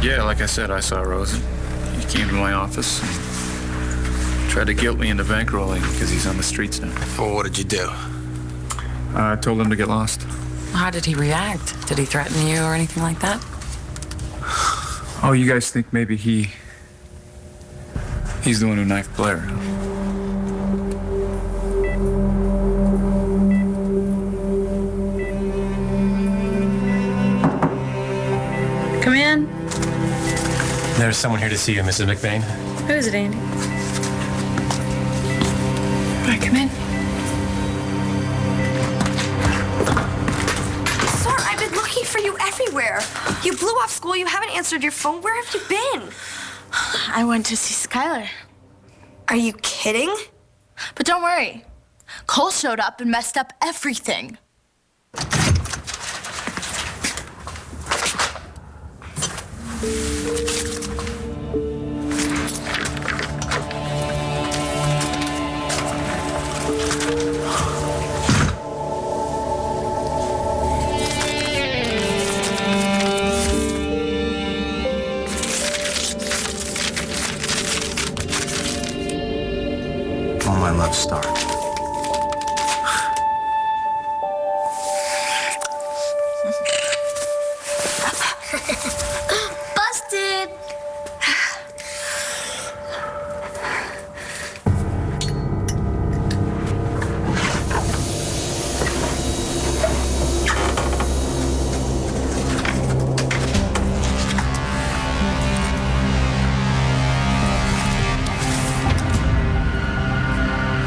Yeah, like I said, I saw Rosen. He came to my office and tried to guilt me into bankrolling because he's on the streets now. Well, what did you do? I told him to get lost. How did he react? Did he threaten you or anything like that? Oh, you guys think maybe he's the one who knifed Blair? Come in. There's someone here to see you, Mrs. McBain. Who is it, Andy? All right, come in. Sir, I've been looking for you everywhere. You blew off school. You haven't answered your phone. Where have you been? I went to see Skylar. Are you kidding? But don't worry. Cole showed up and messed up everything. All my love start. Busted.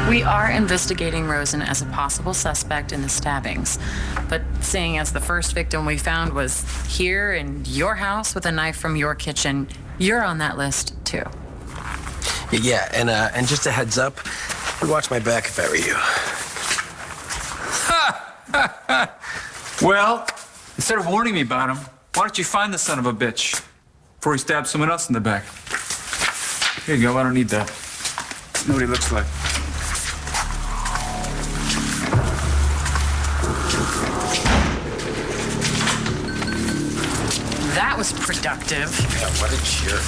We are investigating Rosen as a possible suspect in the stabbings. But seeing as the first victim we found was here in your house with a knife from your kitchen, you're on that list too. Yeah, and just a heads up, I'd watch my back if I were you. Well, instead of warning me about him, why don't you find the son of a bitch before he stabs someone else in the back? Here you go. I don't need that. Know what he looks like. That was productive. Yeah, what a jerk.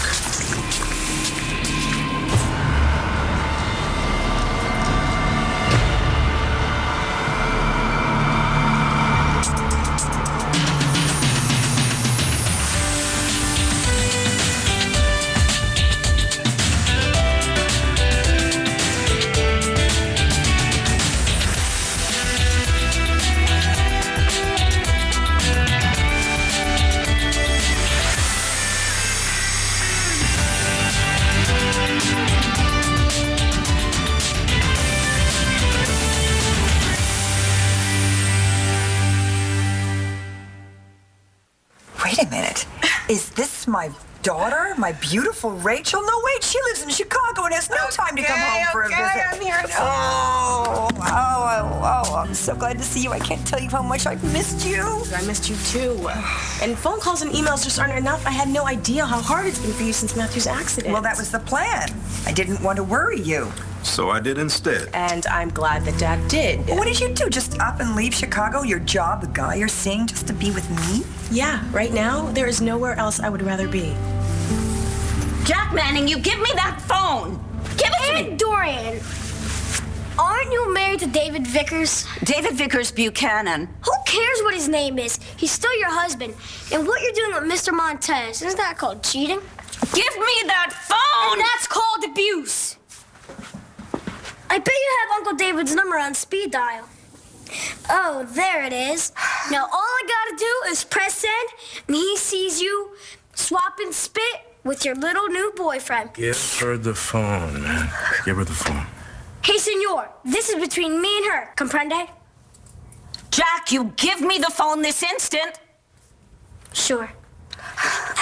Wait a minute. Is this my daughter? My beautiful Rachel? No, wait, she lives in Chicago and has no time to come home for a visit. I'm here now. I'm so glad to see you. I can't tell you how much I've missed you. I missed you too. And phone calls and emails just aren't enough. I had no idea how hard it's been for you since Matthew's accident. Well, that was the plan. I didn't want to worry you. So I did instead. And I'm glad that Dad did. What did you do? Just up and leave Chicago, your job, the guy you're seeing, just to be with me? Yeah, right now, there is nowhere else I would rather be. Jack Manning, you give me that phone. Give it to me. Aunt Dorian, aren't you married to David Vickers? David Vickers Buchanan. Who cares what his name is? He's still your husband. And what you're doing with Mr. Montez, isn't that called cheating? Give me that phone! And that's called abuse. I bet you have Uncle David's number on speed dial. Oh, there it is. Now all I gotta do is press send, and he sees you swapping spit with your little new boyfriend. Give her the phone, man. Give her the phone. Hey, senor, this is between me and her, comprende? Jack, you give me the phone this instant. Sure.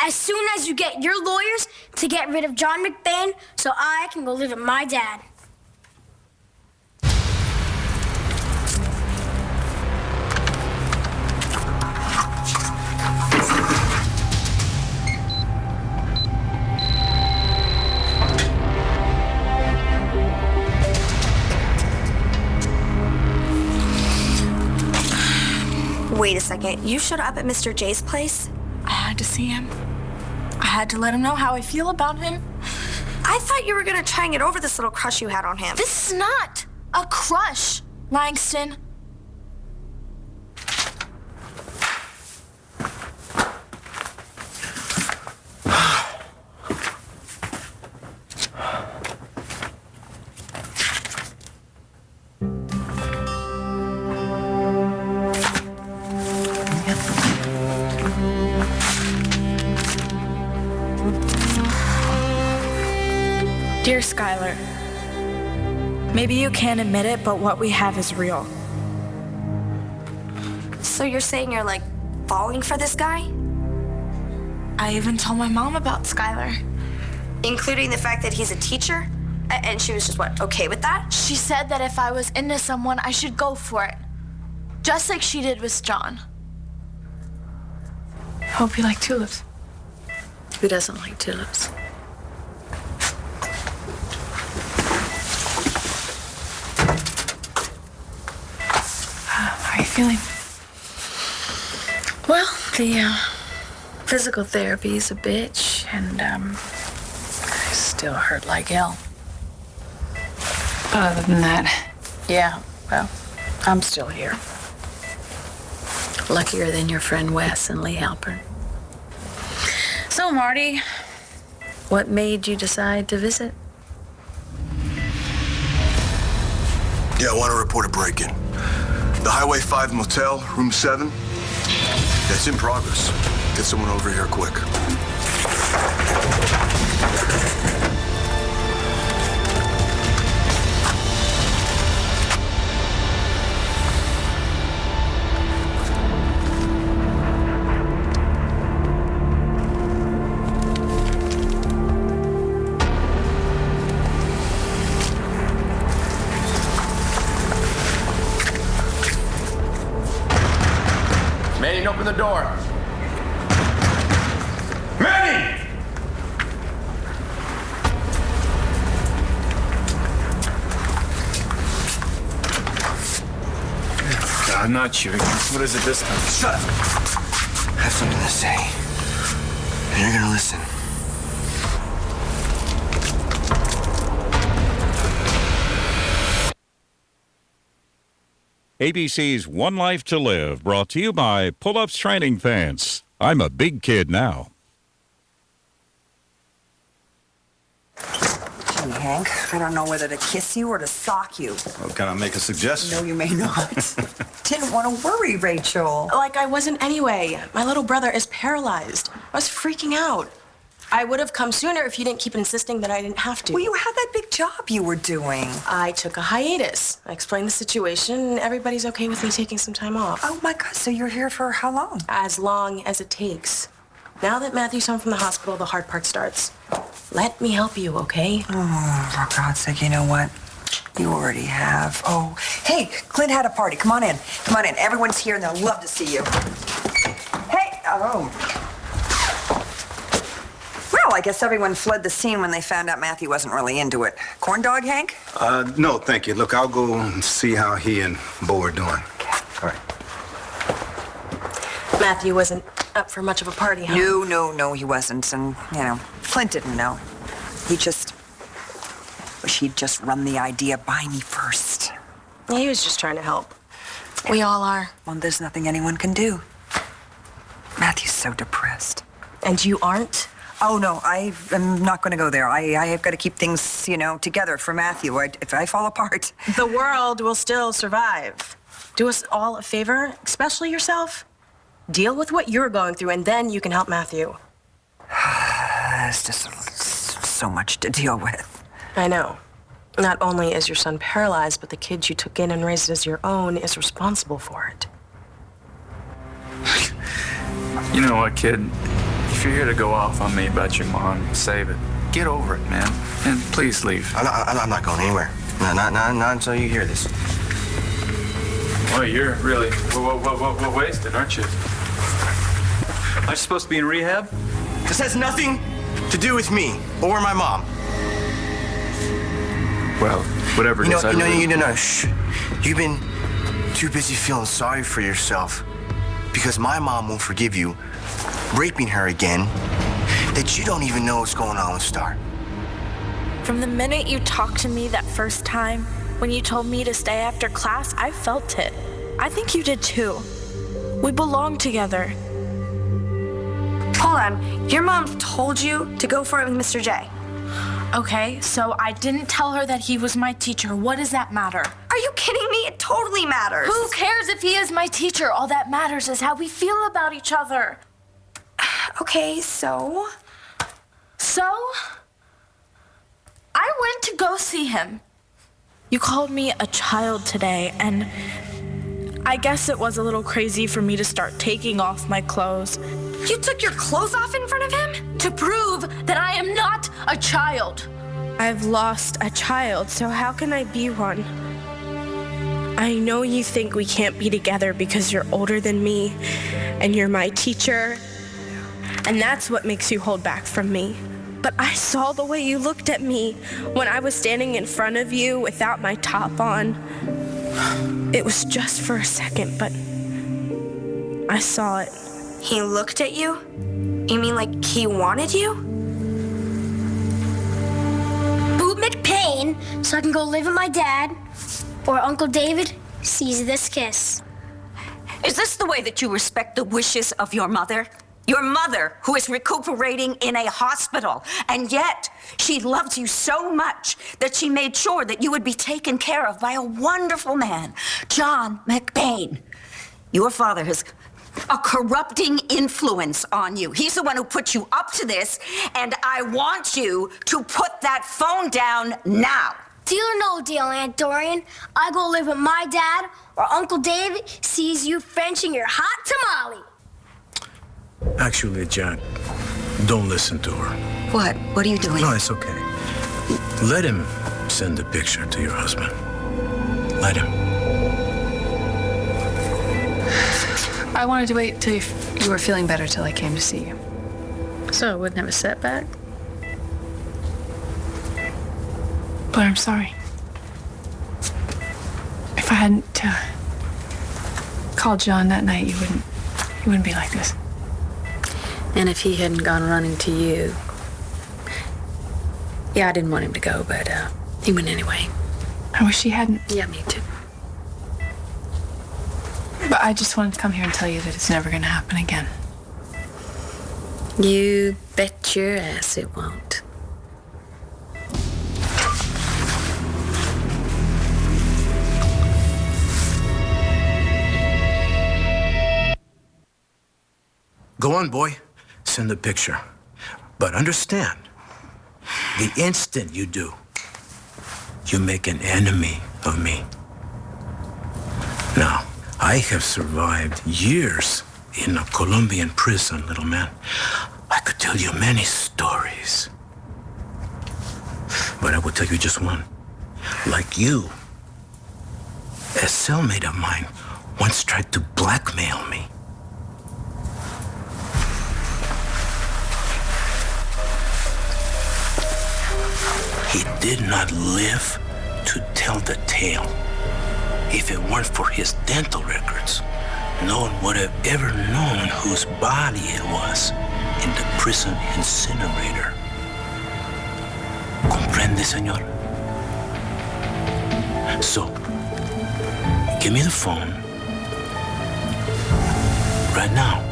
As soon as you get your lawyers to get rid of John McBain so I can go live with my dad. Wait a second. You showed up at Mr. J's place? I had to see him. I had to let him know how I feel about him. I thought you were gonna try and get over this little crush you had on him. This is not a crush, Langston. Dear Skylar, maybe you can't admit it, but what we have is real. So you're saying you're like falling for this guy? I even told my mom about Skylar. Including the fact that he's a teacher? And she was just, what, okay with that? She said that if I was into someone, I should go for it. Just like she did with John. Hope you like tulips. Who doesn't like tulips? How are you feeling? Well, the physical therapy is a bitch, and I still hurt like hell. But other than that, yeah, well, I'm still here. Luckier than your friend Wes and Lee Halpern. So, Marty, what made you decide to visit? Yeah, I want to report a break-in. The Highway 5 Motel, room 7. That's in progress. Get someone over here quick. Manning, open the door. Manning! God, not you. What is it this time? Shut up. I have something to say. And you're gonna listen. ABC's One Life to Live, brought to you by Pull-Ups Training Fans. I'm a big kid now. Gee, Hank, I don't know whether to kiss you or to sock you. Well, can I make a suggestion? No, you may not. Didn't want to worry, Rachel. Like I wasn't anyway. My little brother is paralyzed. I was freaking out. I would have come sooner if you didn't keep insisting that I didn't have to. Well, you had that big job you were doing. I took a hiatus. I explained the situation, and everybody's okay with me taking some time off. Oh, my God, so you're here for how long? As long as it takes. Now that Matthew's home from the hospital, the hard part starts. Let me help you, okay? Oh, for God's sake, you know what? You already have. Oh, hey, Clint had a party. Come on in. Come on in. Everyone's here, and they'll love to see you. Hey, oh. Well, I guess everyone fled the scene when they found out Matthew wasn't really into it. Corn dog, Hank? No, thank you. Look, I'll go and see how he and Bo are doing. Okay. All right. Matthew wasn't up for much of a party, huh? No, he wasn't. And, you know, Clint didn't know. He just wish he'd just run the idea by me first. Yeah, he was just trying to help. We all are. Well, there's nothing anyone can do. Matthew's so depressed. And you aren't? Oh, no, I am not going to go there. I have got to keep things, you know, together for Matthew. If I fall apart... The world will still survive. Do us all a favor, especially yourself. Deal with what you're going through, and then you can help Matthew. It's just so much to deal with. I know. Not only is your son paralyzed, but the kid you took in and raised as your own is responsible for it. You know what, kid? If you're here to go off on me about your mom, save it. Get over it, man. And please leave. I'm not going anywhere. No, not until you hear this. Well, you're really wasted, aren't you? Aren't you supposed to be in rehab? This has nothing to do with me or my mom. Well, whatever it is, No, shh. You've been too busy feeling sorry for yourself because my mom won't forgive you raping her again that you don't even know what's going on with Star. From the minute you talked to me that first time, when you told me to stay after class, I felt it. I think you did too. We belong together. Hold on. Your mom told you to go for it with Mr. J. Okay, so I didn't tell her that he was my teacher. What does that matter? Are you kidding me? It totally matters. Who cares if he is my teacher? All that matters is how we feel about each other. Okay, so? So? I went to go see him. You called me a child today, and I guess it was a little crazy for me to start taking off my clothes. You took your clothes off in front of him? To prove that I am not a child. I've lost a child, so how can I be one? I know you think we can't be together because you're older than me, and you're my teacher, and that's what makes you hold back from me. But I saw the way you looked at me when I was standing in front of you without my top on. It was just for a second, but I saw it. He looked at you? You mean like he wanted you? Boot McPain, so I can go live with my dad, or Uncle David sees this kiss. Is this the way that you respect the wishes of your mother? Your mother, who is recuperating in a hospital, and yet she loves you so much that she made sure that you would be taken care of by a wonderful man, John McBain. Your father has a corrupting influence on you. He's the one who put you up to this, and I want you to put that phone down now. Deal or no deal, Aunt Dorian? I go live with my dad, or Uncle David sees you Frenching your hot tamale. Actually, Jack, don't listen to her. What? What are you doing? No, it's okay. Let him send the picture to your husband. Let him. I wanted to wait till you were feeling better till I came to see you. So I wouldn't have a setback? But I'm sorry. If I hadn't called John that night, you wouldn't be like this. And if he hadn't gone running to you. Yeah, I didn't want him to go, but he went anyway. I wish he hadn't. Yeah, me too. But I just wanted to come here and tell you that it's never going to happen again. You bet your ass it won't. Go on, boy. Send the picture. But understand, the instant you do, you make an enemy of me. Now, I have survived years in a Colombian prison, little man. I could tell you many stories. But I will tell you just one. Like you, a cellmate of mine once tried to blackmail me. He did not live to tell the tale. If it weren't for his dental records, no one would have ever known whose body it was in the prison incinerator. ¿Comprende, señor? So, give me the phone right now.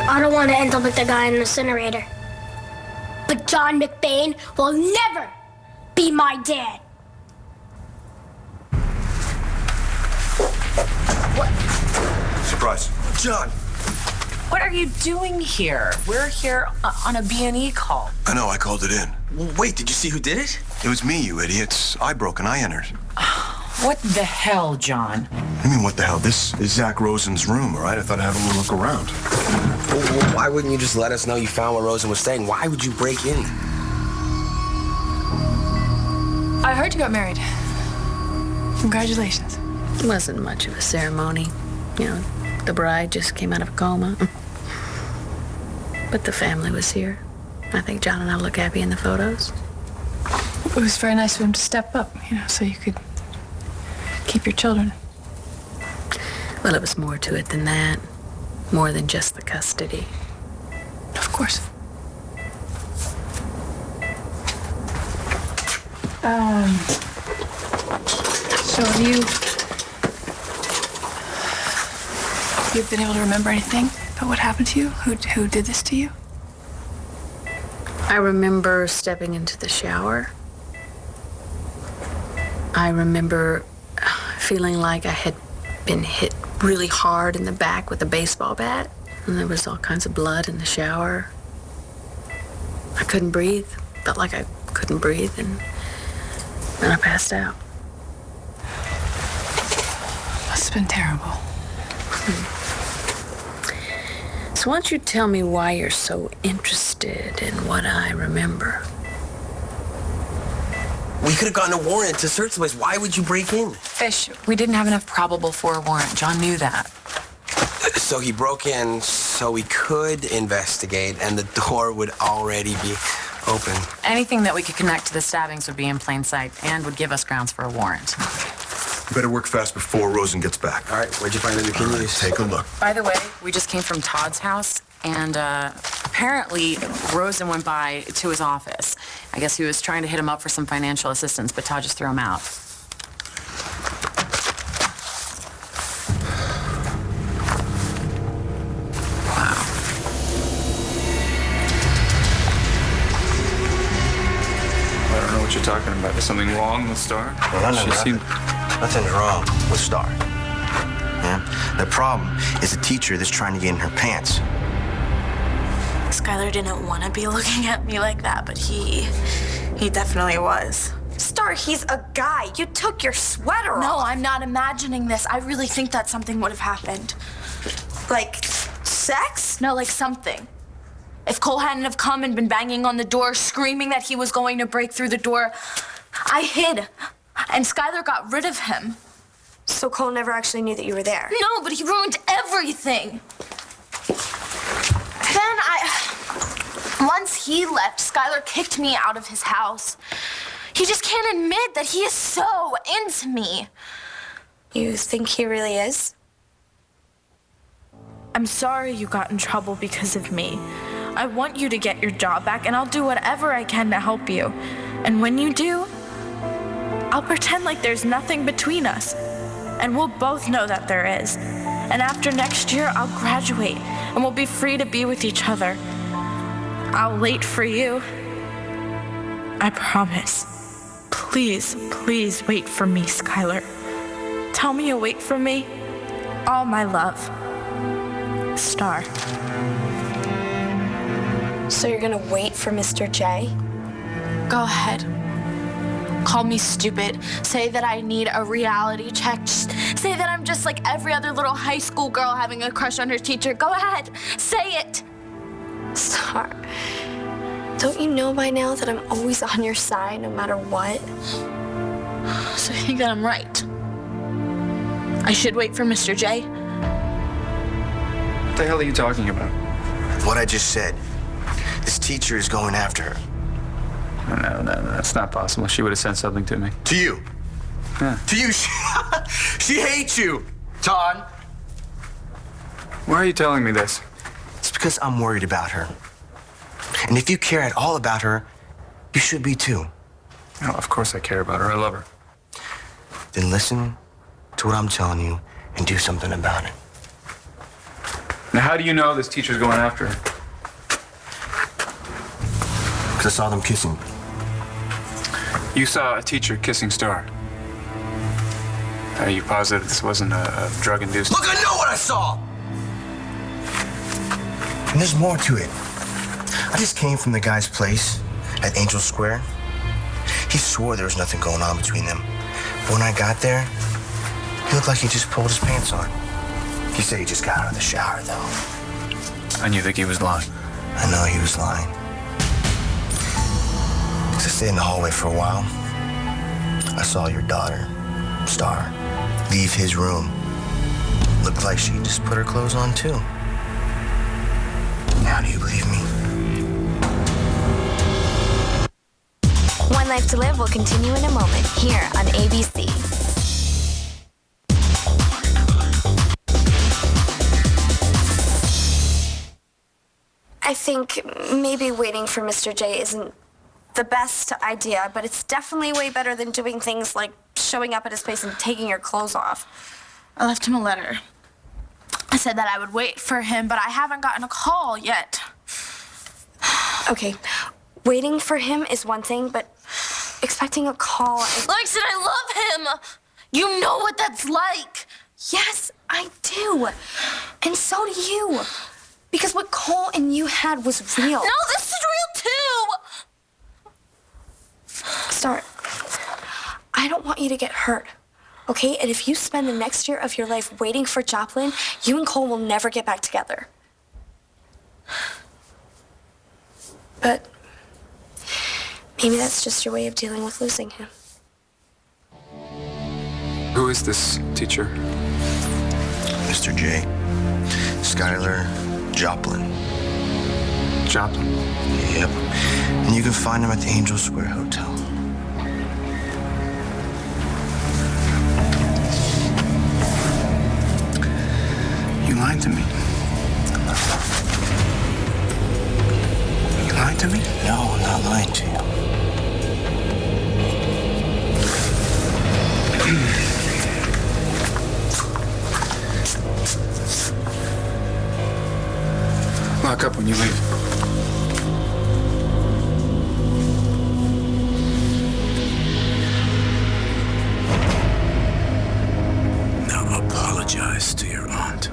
I don't want to end up like the guy in the incinerator. But John McBain will never be my dad. Surprise. John! What are you doing here? We're here on a B&E call. I know, I called it in. Wait, did you see who did it? It was me, you idiots. I broke and I entered. What the hell, John? I mean, what the hell? This is Zach Rosen's room, all right? I thought I'd have a little look around. Well, why wouldn't you just let us know you found where Rosen was staying? Why would you break in? I heard you got married. Congratulations. It wasn't much of a ceremony. You know, the bride just came out of a coma. But the family was here. I think John and I look happy in the photos. It was very nice of him to step up, you know, so you could keep your children. Well, it was more to it than that. More than just the custody. Of course. So have you been able to remember anything about what happened to you? Who did this to you? I remember stepping into the shower. I remember feeling like I had been hit really hard in the back with a baseball bat, and there was all kinds of blood in the shower. I couldn't breathe. Felt like I couldn't breathe, and then I passed out. Must have been terrible. So why don't you tell me why you're so interested in what I remember? We could have gotten a warrant to search the place. Why would you break in? Fish, we didn't have enough probable for a warrant. John knew that. So he broke in so we could investigate, and the door would already be open. Anything that we could connect to the stabbings would be in plain sight and would give us grounds for a warrant. You better work fast before Rosen gets back. All right, where'd you find the bikinis? Take a look. By the way, we just came from Todd's house, and apparently Rosen went by to his office. I guess he was trying to hit him up for some financial assistance, but Todd just threw him out. I don't know what you're talking about. There's something wrong with Star? No, She seemed... Nothing's wrong with Star. Yeah? The problem is a teacher that's trying to get in her pants. Skylar didn't want to be looking at me like that, but he definitely was. Star, he's a guy. You took your sweater off. No, I'm not imagining this. I really think that something would have happened. Like, sex? No, like something. If Cole hadn't have come and been banging on the door, screaming that he was going to break through the door, I hid. And Skylar got rid of him. So Cole never actually knew that you were there? No, but he ruined everything. Then once he left, Skylar kicked me out of his house. He just can't admit that he is so into me. You think he really is? I'm sorry you got in trouble because of me. I want you to get your job back, and I'll do whatever I can to help you. And when you do, I'll pretend like there's nothing between us. And we'll both know that there is. And after next year, I'll graduate, and we'll be free to be with each other. I'll wait for you. I promise. Please, please wait for me, Skylar. Tell me you'll wait for me. All my love. Star. So you're gonna wait for Mr. J? Go ahead. Call me stupid. Say that I need a reality check. Just say that I'm just like every other little high school girl having a crush on her teacher. Go ahead. Say it. Star, don't you know by now that I'm always on your side no matter what? So you think that I'm right? I should wait for Mr. J? What the hell are you talking about? What I just said. This teacher is going after her. No, that's not possible. She would have sent something to me. To you. Yeah. To you. She hates you, Todd. Why are you telling me this? It's because I'm worried about her. And if you care at all about her, you should be too. Oh, of course I care about her. I love her. Then listen to what I'm telling you and do something about it. Now, how do you know this teacher's going after her? Because I saw them kissing. You saw a teacher kissing Star. Are you positive this wasn't a drug-induced... Look, I know what I saw! And there's more to it. I just came from the guy's place at Angel Square. He swore there was nothing going on between them. But when I got there, he looked like he just pulled his pants on. He said he just got out of the shower, though. And you think he was lying? I know he was lying. Because I stayed in the hallway for a while. I saw your daughter, Star, leave his room. Looked like she just put her clothes on, too. Now do you believe me? One Life to Live will continue in a moment here on ABC. I think maybe waiting for Mr. J isn't the best idea, but it's definitely way better than doing things like showing up at his place and taking your clothes off. I left him a letter. I said that I would wait for him, but I haven't gotten a call yet. Okay, waiting for him is one thing, but expecting a call is... Like I said, I love him. You know what that's like. Yes, I do. And so do you. Because what Cole and you had was real. No, this is real too. Star, I don't want you to get hurt, okay? And if you spend the next year of your life waiting for Joplin, you and Cole will never get back together. But maybe that's just your way of dealing with losing him. Who is this teacher? Mr. J. Skylar Joplin. Joplin? Yep. And you can find him at the Angel Square Hotel. You lied to me. You lied to me? No, I'm not lying to you. Lock up when you leave. Now apologize to your aunt.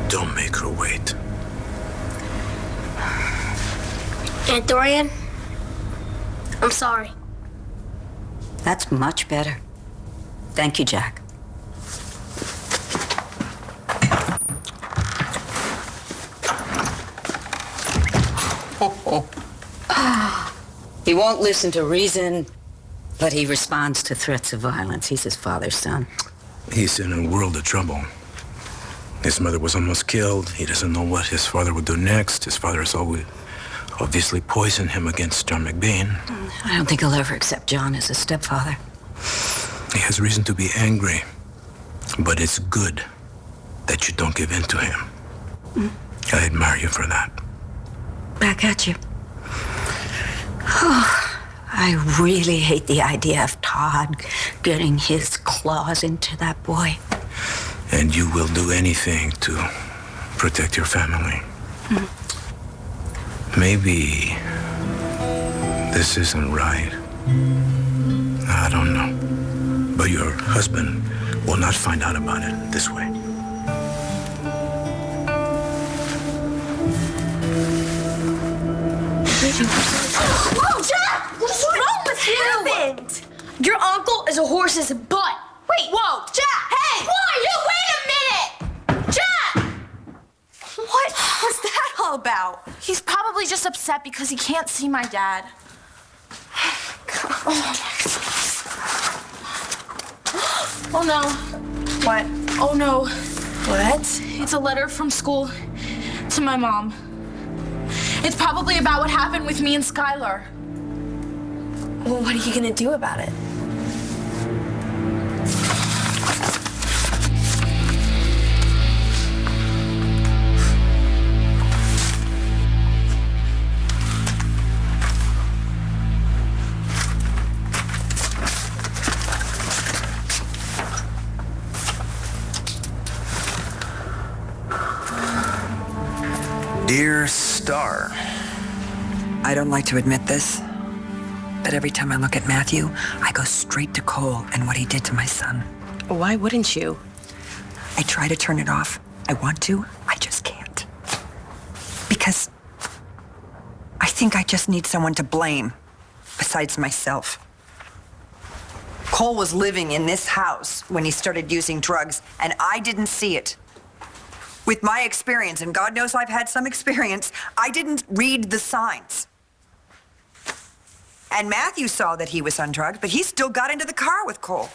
Don't make her wait. Aunt Dorian, I'm sorry. That's much better. Thank you, Jack. He won't listen to reason, but he responds to threats of violence. He's his father's son. He's in a world of trouble. His mother was almost killed. He doesn't know what his father would do next. His father has always obviously poisoned him against John McBain. I don't think he'll ever accept John as a stepfather. He has reason to be angry, but it's good that you don't give in to him. I admire you for that. Back at you. Oh, I really hate the idea of Todd getting his claws into that boy. And you will do anything to protect your family. Maybe this isn't right. I don't know. But your husband will not find out about it this way. Whoa, Jack! What's wrong with you? Happened? Your uncle is a horse's butt. Wait, whoa, Jack! Hey! Why? You wait a minute! Jack! What was that all about? He's probably just upset because he can't see my dad. Oh no. What? Oh no. What? It's a letter from school to my mom. It's probably about what happened with me and Skylar. Well, what are you gonna do about it? Dear Star, I don't like to admit this, but every time I look at Matthew, I go straight to Cole and what he did to my son. Why wouldn't you? I try to turn it off. I want to, I just can't. Because I think I just need someone to blame besides myself. Cole was living in this house when he started using drugs, and I didn't see it. With my experience, and God knows I've had some experience, I didn't read the signs. And Matthew saw that he was on drugs, but he still got into the car with Cole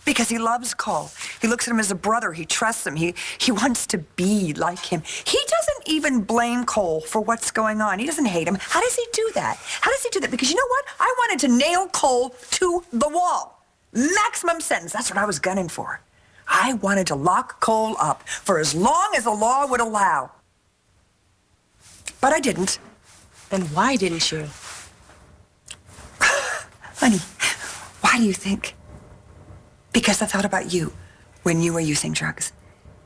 because he loves Cole. He looks at him as a brother. He trusts him. He wants to be like him. He doesn't even blame Cole for what's going on. He doesn't hate him. How does he do that? How does he do that? Because you know what? I wanted to nail Cole to the wall. Maximum sentence. That's what I was gunning for. I wanted to lock Cole up for as long as the law would allow. But I didn't. And why didn't you? Honey, why do you think? Because I thought about you when you were using drugs.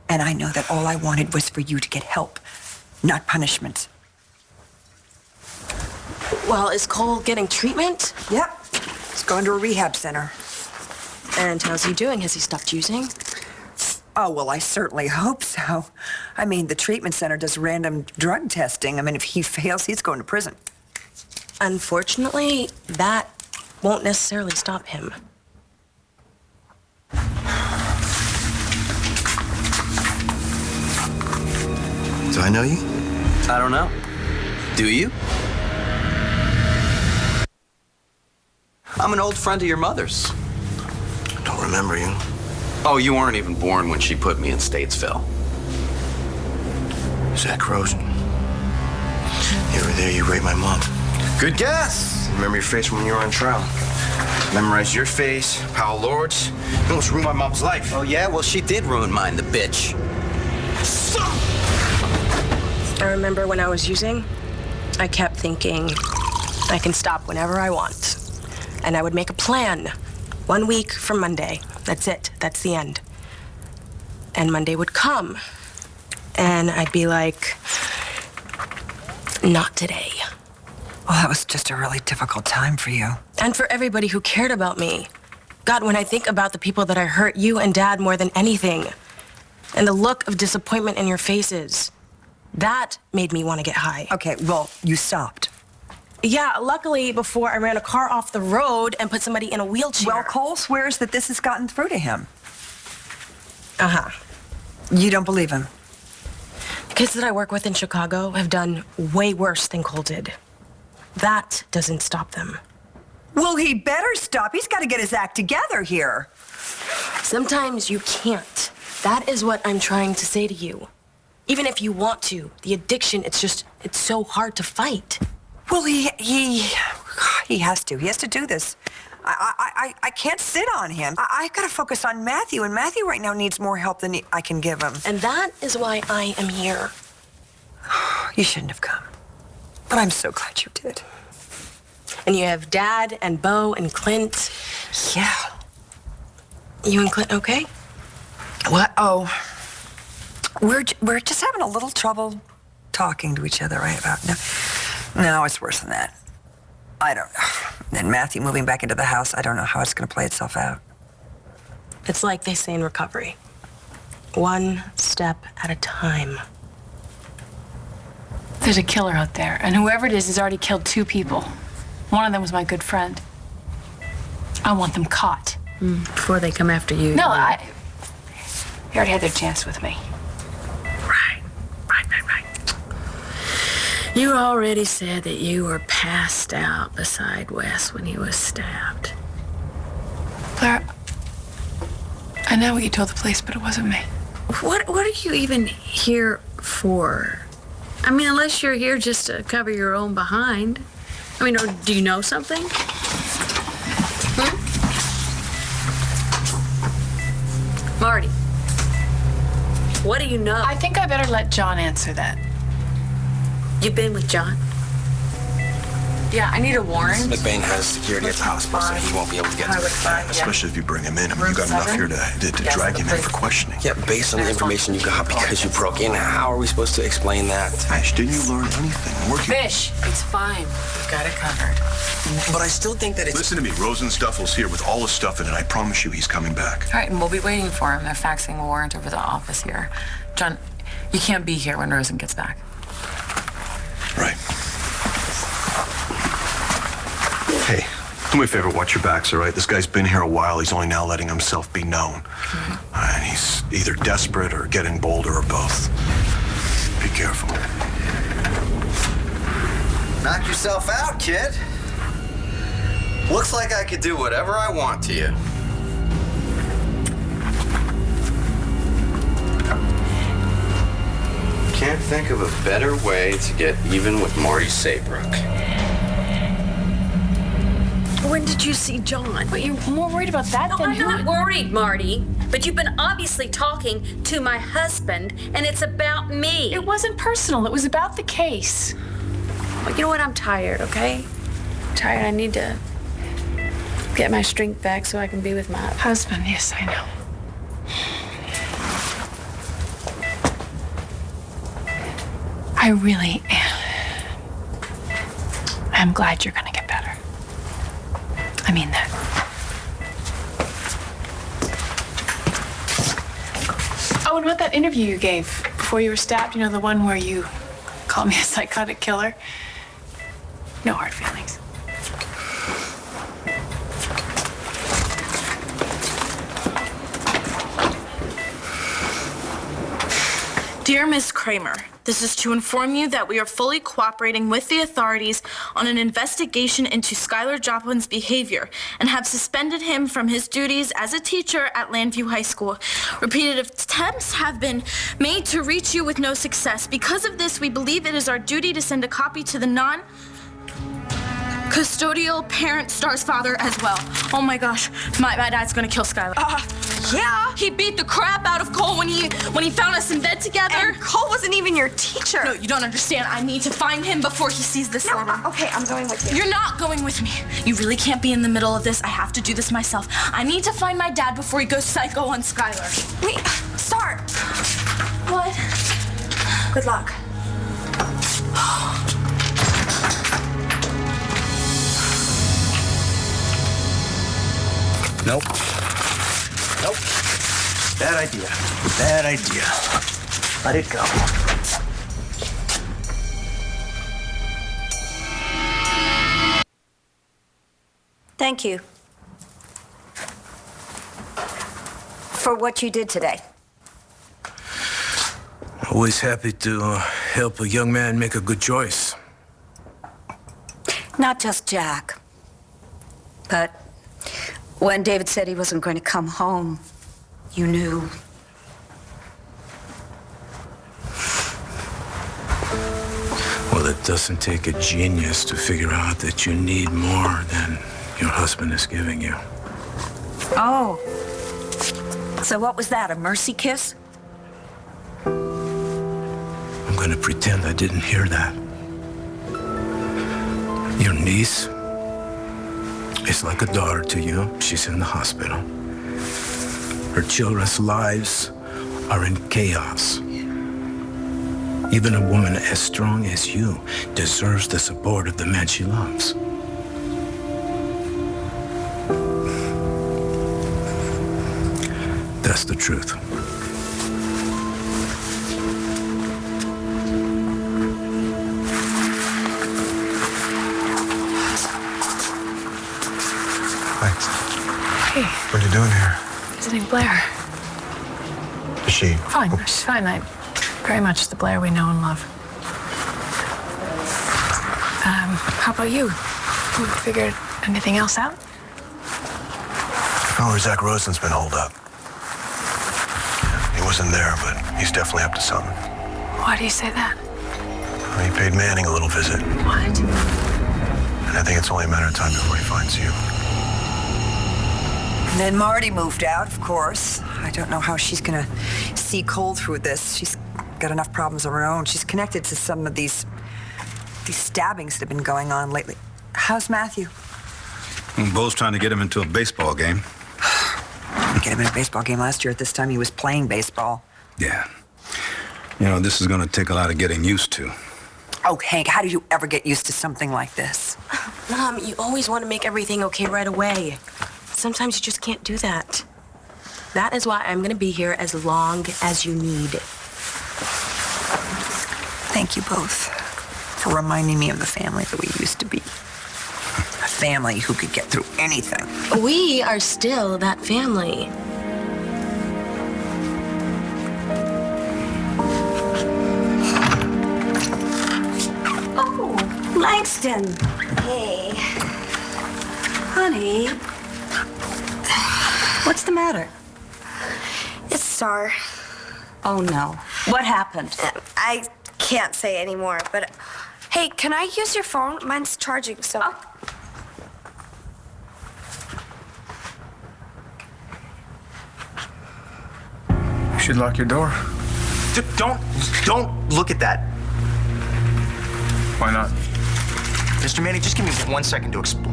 And I know that all I wanted was for you to get help, not punishment. Well, is Cole getting treatment? Yep. He's going to a rehab center. And how's he doing? Has he stopped using? Oh, well, I certainly hope so. I mean, the treatment center does random drug testing. I mean, if he fails, he's going to prison. Unfortunately, that won't necessarily stop him. Do I know you? I don't know. Do you? I'm an old friend of your mother's. I don't remember you. Oh, you weren't even born when she put me in Statesville. Zach Rosen. You were there, you raped my mom. Good guess. Remember your face when you were on trial. Memorize your face, Powell Lord's. You almost ruined my mom's life. Oh, yeah? Well, she did ruin mine, the bitch. I remember when I was using, I kept thinking, I can stop whenever I want. And I would make a plan. 1 week from Monday. That's it. That's the end. And Monday would come. And I'd be like, not today. Well, that was just a really difficult time for you. And for everybody who cared about me. God, when I think about the people that I hurt, you and Dad more than anything, and the look of disappointment in your faces, that made me want to get high. Okay, well, you stopped. Yeah, luckily before I ran a car off the road and put somebody in a wheelchair. Well, Cole swears that this has gotten through to him. Uh-huh. You don't believe him? The kids that I work with in Chicago have done way worse than Cole did. That doesn't stop them. Well, he better stop. He's got to get his act together here. Sometimes you can't. That is what I'm trying to say to you. Even if you want to, the addiction, it's so hard to fight. Well, he has to. He has to do this. I can't sit on him. I got to focus on Matthew, and Matthew right now needs more help than I can give him. And that is why I am here. You shouldn't have come. But I'm so glad you did. And you have Dad and Bo and Clint. Yeah. You and Clint okay? What? Oh. We're just having a little trouble talking to each other right about now. No, it's worse than that. I don't know. And Matthew moving back into the house, I don't know how it's going to play itself out. It's like they say in recovery. One step at a time. There's a killer out there, and whoever it is has already killed 2 people. One of them was my good friend. I want them caught. Before they come after you. No, they already had their chance with me. Right. You already said that you were passed out beside Wes when he was stabbed. Clara, I know what you told the police, but it wasn't me. What are you even here for? I mean, unless you're here just to cover your own behind. I mean, or do you know something? Marty, what do you know? I think I better let John answer that. You've been with John? Yeah, I need a warrant. McBain has security at the hospital, so he won't be able to get to it. Especially if you bring him in. I mean, you got enough here to drag him in for questioning. Yeah, based on the information you got because you broke in, how are we supposed to explain that? Fish, didn't you learn anything working? Fish, it's fine. We've got it covered. But I still think that it's... Listen to me. Rosenstuffel's here with all his stuff in it. I promise you he's coming back. All right, and we'll be waiting for him. They're faxing a warrant over the office here. John, you can't be here when Rosen gets back. Right. Hey, do me a favor, watch your backs, all right? This guy's been here a while. He's only now letting himself be known. And he's either desperate or getting bolder or both. Be careful. Knock yourself out, kid. Looks like I could do whatever I want to you. Can't think of a better way to get even with Marty Saybrook. When When did you see John? But you're more worried about that No, than I'm not worried, Marty. But you've been obviously talking to my husband, and it's about me. It wasn't personal. It was about the case. Well, you know what? I'm tired, okay? I'm tired. I need to get my strength back so I can be with my Husband, yes, I know. I really am. I'm glad you're gonna get better. I mean that. Oh, and about that interview you gave before you were stabbed, you know, the one where you called me a psychotic killer? No hard feelings. Dear Ms. Kramer, this is to inform you that we are fully cooperating with the authorities on an investigation into Skylar Joplin's behavior and have suspended him from his duties as a teacher at Landview High School. Repeated attempts have been made to reach you with no success. Because of this, we believe it is our duty to send a copy to the non-custodial parent Star's father as well. Oh my gosh, my dad's gonna kill Skylar. Yeah. He beat the crap out of Cole when he found us in bed together. And Cole wasn't even your teacher. No, you don't understand. I need to find him before he sees this letter. Okay, I'm going with you. You're not going with me. You really can't be in the middle of this. I have to do this myself. I need to find my dad before he goes psycho on Skylar. Wait, Star. What? Good luck. Nope. Nope. Bad idea. Bad idea. Let it go. Thank you for what you did today. Always happy to help a young man make a good choice. Not just Jack, but when David said he wasn't going to come home, you knew. Well, it doesn't take a genius to figure out that you need more than your husband is giving you. Oh. So what was that, a mercy kiss? I'm gonna pretend I didn't hear that. Your niece is like a daughter to you. She's in the hospital. Her children's lives are in chaos. Even a woman as strong as you deserves the support of the man she loves. That's the truth. Hey, What are you doing here? visiting Blair. Is she? Fine, she's fine. Very much the Blair we know and love. How about you? You figured anything else out? I found where Zach Rosen's been holed up. He wasn't there, but he's definitely up to something. Why do you say that? He paid Manning a little visit. What? And I think it's only a matter of time before he finds you. And then Marty moved out, of course. I don't know how she's gonna see Cole through this. She's got enough problems of her own. She's connected to some of these stabbings that have been going on lately. How's Matthew? Bo's trying to get him into a baseball game. Get him in a baseball game last year at this time. He was playing baseball. Yeah. You know, this is going to take a lot of getting used to. Oh, Hank, how do you ever get used to something like this? Mom, you always want to make everything okay right away. Sometimes you just can't do that. That is why I'm going to be here as long as you need. Thank you both for reminding me of the family that we used to be. A family who could get through anything. We are still that family. Oh, Langston. Hey. Honey. What's the matter? It's Star. Oh, no. What happened? I can't say anymore, but... Hey, can I use your phone? Mine's charging, so... should lock your door. Don't look at that. Why not? Mr. Manning, just give me 1 second to explain.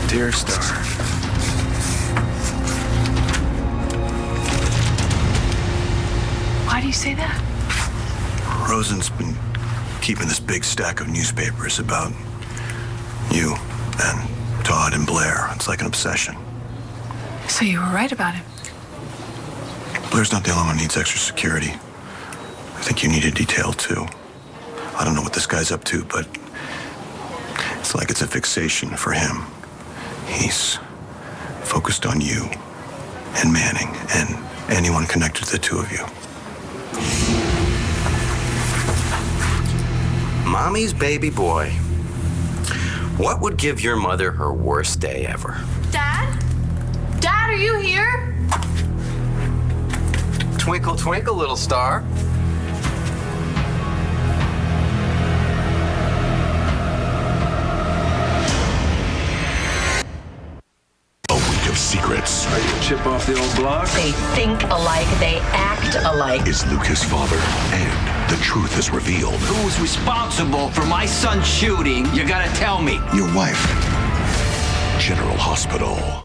Dear Star. Why do you say that? Rosen's been keeping this big stack of newspapers about you and Todd and Blair. It's like an obsession. So you were right about him. Blair's not the only one who needs extra security. I think you need a detail too. I don't know what this guy's up to, but it's like it's a fixation for him. He's focused on you and Manning and anyone connected to the two of you. Mommy's baby boy. What would give your mother her worst day ever? Dad? Dad, are you here? Twinkle, twinkle, little star. A week of secrets. Are you a chip off the old block? They think alike, they act alike. Is Luke his father? And the truth is revealed. Who's responsible for my son's shooting? You gotta tell me. Your wife. General Hospital.